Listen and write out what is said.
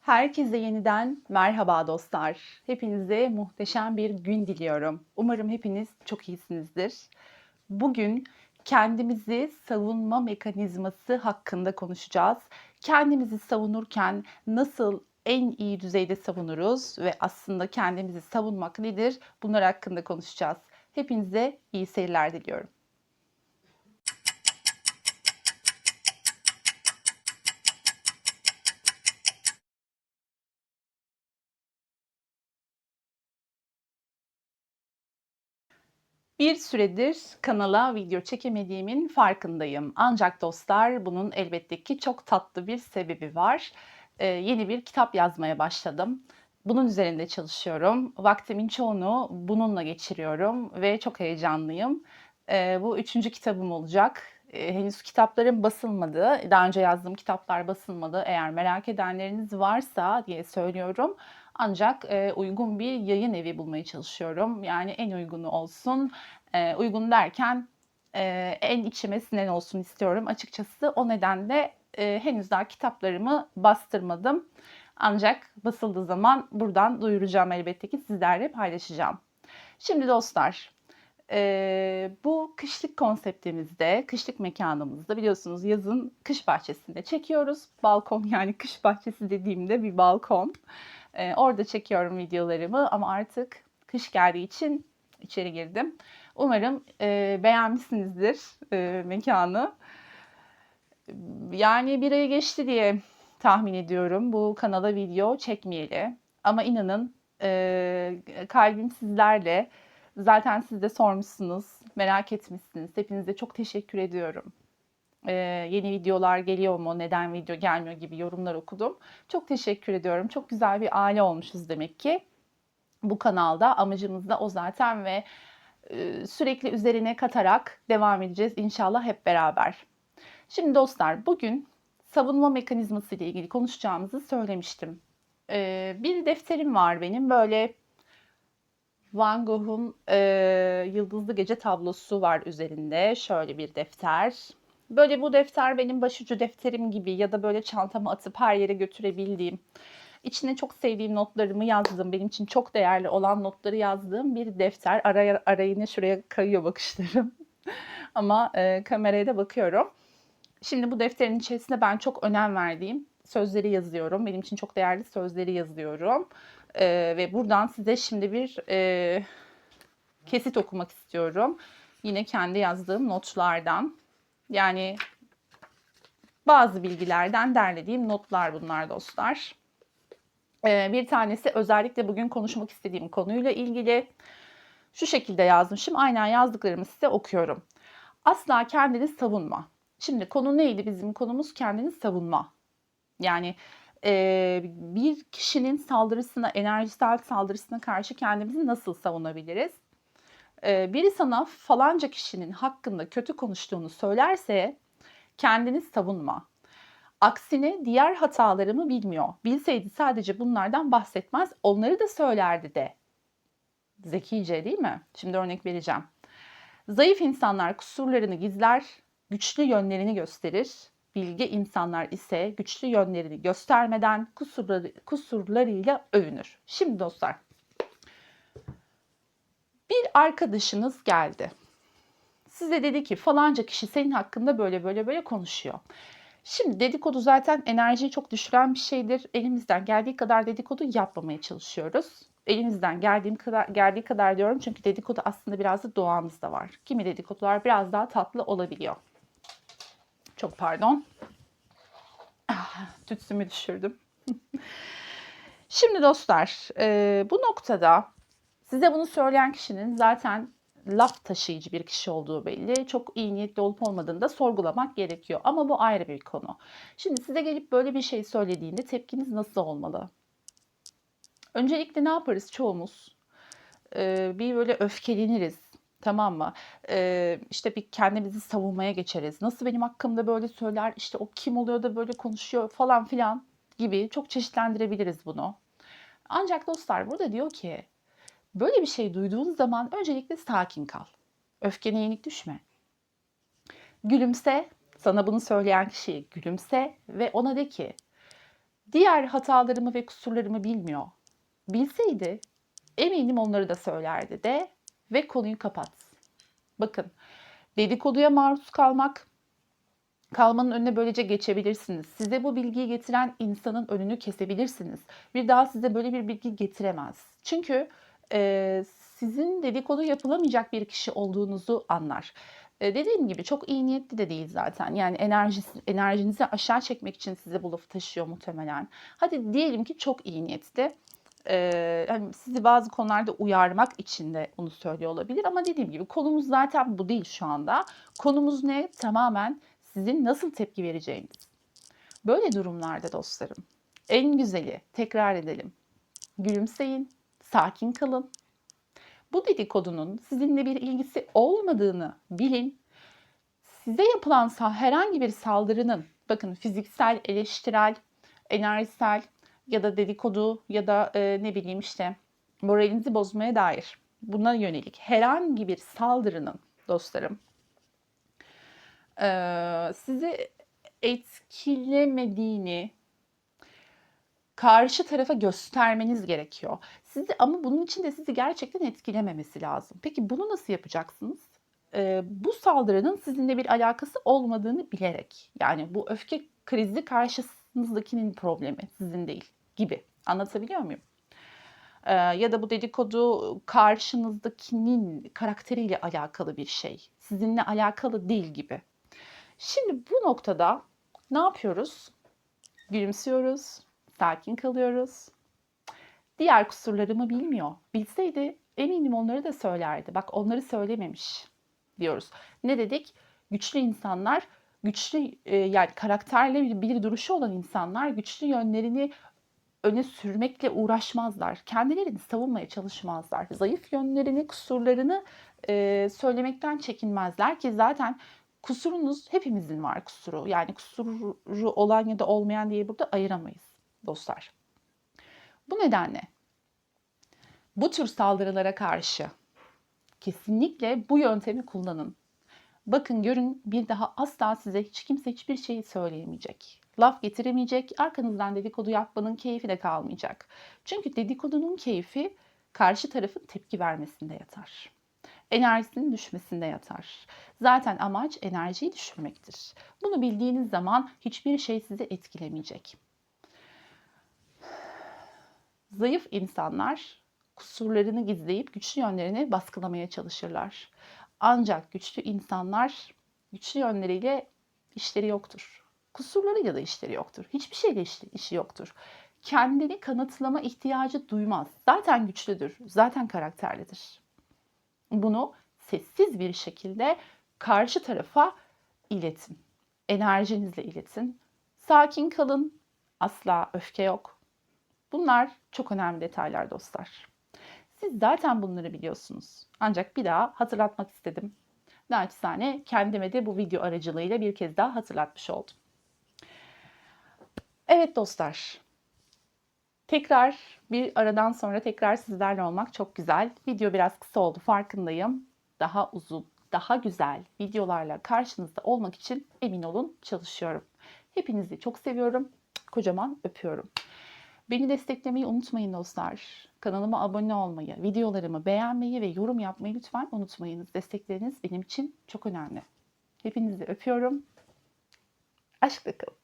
Herkese yeniden merhaba dostlar. Hepinize muhteşem bir gün diliyorum. Umarım hepiniz çok iyisinizdir. Bugün kendimizi savunma mekanizması hakkında konuşacağız. Kendimizi savunurken nasıl en iyi düzeyde savunuruz ve aslında kendimizi savunmak nedir? Bunlar hakkında konuşacağız. Hepinize iyi seyirler diliyorum. Bir süredir kanala video çekemediğimin farkındayım. Ancak dostlar bunun elbette ki çok tatlı bir sebebi var. Yeni bir kitap yazmaya başladım. Bunun üzerinde çalışıyorum. Vaktimin çoğunu bununla geçiriyorum ve çok heyecanlıyım. Bu üçüncü kitabım olacak. Henüz kitaplarım basılmadı. Daha önce yazdığım kitaplar basılmadı. Eğer merak edenleriniz varsa diye söylüyorum. Ancak uygun bir yayın evi bulmaya çalışıyorum. Yani en uygunu olsun. Uygun derken en içime sinen olsun istiyorum. Açıkçası o nedenle henüz daha kitaplarımı bastırmadım. Ancak basıldığı zaman buradan duyuracağım, elbette ki sizlerle paylaşacağım. Şimdi dostlar, bu kışlık konseptimizde, kışlık mekanımızda biliyorsunuz yazın kış bahçesinde çekiyoruz. Balkon, yani kış bahçesi dediğimde bir balkon. Orada çekiyorum videolarımı ama artık kış geldiği için içeri girdim. Umarım beğenmişsinizdir mekanı. Yani bir ay geçti diye tahmin ediyorum bu kanala video çekmeyeli. Ama inanın kalbim sizlerle. Zaten siz de sormuşsunuz, merak etmişsiniz. Hepinize çok teşekkür ediyorum. Yeni videolar geliyor mu, neden video gelmiyor gibi yorumlar okudum. Çok teşekkür ediyorum. Çok güzel bir aile olmuşuz demek ki. Bu kanalda amacımız da o zaten ve sürekli üzerine katarak devam edeceğiz inşallah hep beraber. Şimdi dostlar, bugün savunma mekanizması ile ilgili konuşacağımızı söylemiştim. Bir defterim var benim, böyle Van Gogh'un Yıldızlı Gece tablosu var üzerinde. Şöyle bir defter. Böyle bu defter benim başucu defterim gibi ya da böyle çantama atıp her yere götürebildiğim, içine çok sevdiğim notlarımı yazdığım, benim için çok değerli olan notları yazdığım bir defter. Ara yine şuraya kayıyor bakışlarım. Ama kameraya da bakıyorum. Şimdi bu defterin içerisinde ben çok önem verdiğim sözleri yazıyorum. Benim için çok değerli sözleri yazıyorum. Ve buradan size şimdi bir kesit okumak istiyorum. Yine kendi yazdığım notlardan. Yani bazı bilgilerden derlediğim notlar bunlar dostlar. Bir tanesi özellikle bugün konuşmak istediğim konuyla ilgili. Şu şekilde yazmışım. Aynen yazdıklarımı size okuyorum. Asla kendini savunma. Şimdi konu neydi? Bizim konumuz kendini savunma. Yani bir kişinin saldırısına, enerjisel saldırısına karşı kendimizi nasıl savunabiliriz? Biri sana falanca kişinin hakkında kötü konuştuğunu söylerse kendini savunma. Aksine diğer hatalarımı bilmiyor. Bilseydi sadece bunlardan bahsetmez, onları da söylerdi de. Zekice değil mi? Şimdi örnek vereceğim. Zayıf insanlar kusurlarını gizler, güçlü yönlerini gösterir. Bilge insanlar ise güçlü yönlerini göstermeden kusurlarıyla övünür. Şimdi dostlar, bir arkadaşınız geldi. Size dedi ki falanca kişi senin hakkında böyle böyle böyle konuşuyor. Şimdi dedikodu zaten enerjiyi çok düşüren bir şeydir. Elimizden geldiği kadar dedikodu yapmamaya çalışıyoruz. Elimizden geldiği kadar diyorum çünkü dedikodu aslında biraz da doğamızda var. Kimi dedikodular biraz daha tatlı olabiliyor. Çok pardon. Tütsümü düşürdüm. Şimdi dostlar, bu noktada size bunu söyleyen kişinin zaten laf taşıyıcı bir kişi olduğu belli. Çok iyi niyetli olup olmadığını da sorgulamak gerekiyor. Ama bu ayrı bir konu. Şimdi size gelip böyle bir şey söylediğinde tepkiniz nasıl olmalı? Öncelikle ne yaparız çoğumuz? Bir böyle öfkeleniriz. Tamam mı? İşte bir kendimizi savunmaya geçeriz. Nasıl benim hakkımda böyle söyler, işte o kim oluyor da böyle konuşuyor falan filan gibi çok çeşitlendirebiliriz bunu. Ancak dostlar burada diyor ki böyle bir şey duyduğun zaman öncelikle sakin kal. Öfkene yenik düşme. Gülümse, sana bunu söyleyen kişiye gülümse ve ona de ki Diğer hatalarımı ve kusurlarımı bilmiyor. Bilseydi eminim onları da söylerdi de ve konuyu kapat. Bakın, dedikoduya maruz kalmanın önüne böylece geçebilirsiniz. Size bu bilgiyi getiren insanın önünü kesebilirsiniz. Bir daha size böyle bir bilgi getiremez. Çünkü sizin dedikodu yapılamayacak bir kişi olduğunuzu anlar. Dediğim gibi çok iyi niyetli de değil zaten. Yani enerjinizi aşağı çekmek için size bu lafı taşıyor muhtemelen. Hadi diyelim ki çok iyi niyetli. Hani sizi bazı konularda uyarmak için de onu söylüyor olabilir. Ama dediğim gibi konumuz zaten bu değil şu anda. Konumuz ne? Tamamen sizin nasıl tepki vereceğiniz. Böyle durumlarda dostlarım, en güzeli, tekrar edelim, gülümseyin, sakin kalın. Bu dedikodunun sizinle bir ilgisi olmadığını bilin. Size yapılan herhangi bir saldırının, bakın fiziksel, eleştirel, enerjisel ya da dedikodu ya da ne bileyim işte moralinizi bozmaya dair buna yönelik herhangi bir saldırının dostlarım sizi etkilemediğini karşı tarafa göstermeniz gerekiyor. Ama bunun için de sizi gerçekten etkilememesi lazım. Peki bunu nasıl yapacaksınız? Bu saldırının sizinle bir alakası olmadığını bilerek. Yani bu öfke krizi karşınızdakinin problemi, sizin değil gibi. Anlatabiliyor muyum? Ya da bu dedikodu karşınızdakinin karakteriyle alakalı bir şey. Sizinle alakalı değil gibi. Şimdi bu noktada ne yapıyoruz? Gülümsüyoruz, sakin kalıyoruz. Diğer kusurlarımı bilmiyor. Bilseydi eminim onları da söylerdi. Bak onları söylememiş diyoruz. Ne dedik? Güçlü insanlar, yani karakterli bir duruşu olan insanlar güçlü yönlerini öne sürmekle uğraşmazlar. Kendilerini savunmaya çalışmazlar. Zayıf yönlerini, kusurlarını söylemekten çekinmezler ki zaten kusurunuz hepimizin var kusuru. Yani kusuru olan ya da olmayan diye burada ayıramayız dostlar. Bu nedenle bu tür saldırılara karşı kesinlikle bu yöntemi kullanın. Bakın görün bir daha asla size hiç kimse hiçbir şeyi söyleyemeyecek. Laf getiremeyecek, arkanızdan dedikodu yapmanın keyfi de kalmayacak. Çünkü dedikodunun keyfi karşı tarafın tepki vermesinde yatar. Enerjisinin düşmesinde yatar. Zaten amaç enerjiyi düşürmektir. Bunu bildiğiniz zaman hiçbir şey sizi etkilemeyecek. Zayıf insanlar kusurlarını gizleyip güçlü yönlerini baskılamaya çalışırlar. Ancak güçlü insanlar güçlü yönleriyle işleri yoktur. Kusurlarıyla da işleri yoktur. Hiçbir şeyle işi yoktur. Kendini kanıtlama ihtiyacı duymaz. Zaten güçlüdür, zaten karakterlidir. Bunu sessiz bir şekilde karşı tarafa iletin. Enerjinizle iletin. Sakin kalın. Asla öfke yok. Bunlar çok önemli detaylar dostlar. Siz zaten bunları biliyorsunuz. Ancak bir daha hatırlatmak istedim. Naçizane kendime de bu video aracılığıyla bir kez daha hatırlatmış oldum. Evet dostlar. Tekrar bir aradan sonra tekrar sizlerle olmak çok güzel. Video biraz kısa oldu farkındayım. Daha uzun, daha güzel videolarla karşınızda olmak için emin olun çalışıyorum. Hepinizi çok seviyorum. Kocaman öpüyorum. Beni desteklemeyi unutmayın dostlar. Kanalıma abone olmayı, videolarımı beğenmeyi ve yorum yapmayı lütfen unutmayınız. Destekleriniz benim için çok önemli. Hepinizi öpüyorum. Aşkla kalın.